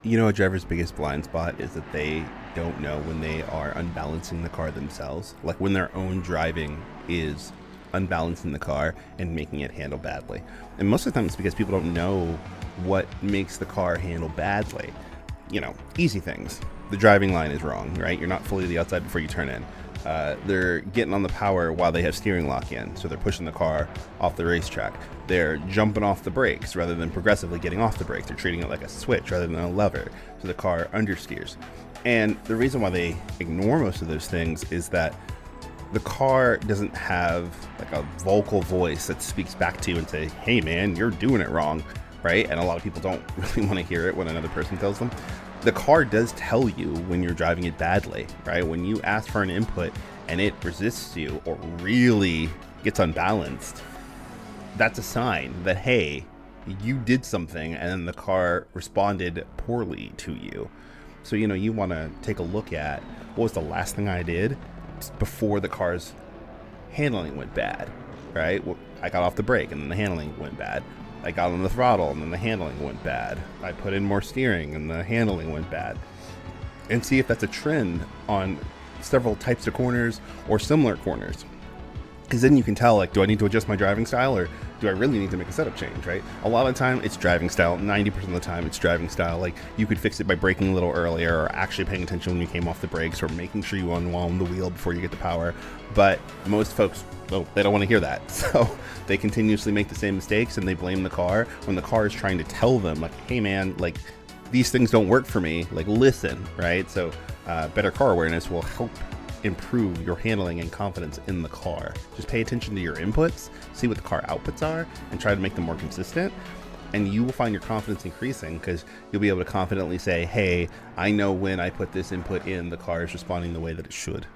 You know, a driver's biggest blind spot is that they don't know when they are unbalancing the car themselves. Like when their own driving is unbalancing the car and making it handle badly. And most of the time it's because people don't know what makes the car handle badly. You know, easy things. The driving line is wrong, right? You're not fully to the outside before you turn in. They're getting on the power while they have steering lock in, so they're pushing the car off the racetrack. They're jumping off the brakes rather than progressively getting off the brakes. They're treating it like a switch rather than a lever, so the car understeers. And the reason why they ignore most of those things is that the car doesn't have like a vocal voice that speaks back to you and say, hey man, you're doing it wrong, right? And a lot of people don't really want to hear it when another person tells them. The car does tell you when you're driving it badly, right? When you ask for an input and it resists you or really gets unbalanced, that's a sign that, hey, you did something and then the car responded poorly to you. So, you know, you want to take a look at what was the last thing I did before the car's handling went bad, right? Well, I got off the brake and then the handling went bad. I got on the throttle and then the handling went bad. I put in more steering and the handling went bad. And see if that's a trend on several types of corners or similar corners. Because then you can tell, like, do I need to adjust my driving style or do I really need to make a setup change, right? A lot of the time it's driving style. 90% of the time it's driving style. Like, you could fix it by braking a little earlier or actually paying attention when you came off the brakes or making sure you unwound the wheel before you get the power. But most folks, well, they don't want to hear that. So they continuously make the same mistakes and they blame the car when the car is trying to tell them, like, hey man, like, these things don't work for me. Like, listen, right? So better car awareness will help improve your handling and confidence in the car. Just pay attention to your inputs, see what the car outputs are, and try to make them more consistent. And you will find your confidence increasing because you'll be able to confidently say, hey, I know when I put this input in, the car is responding the way that it should.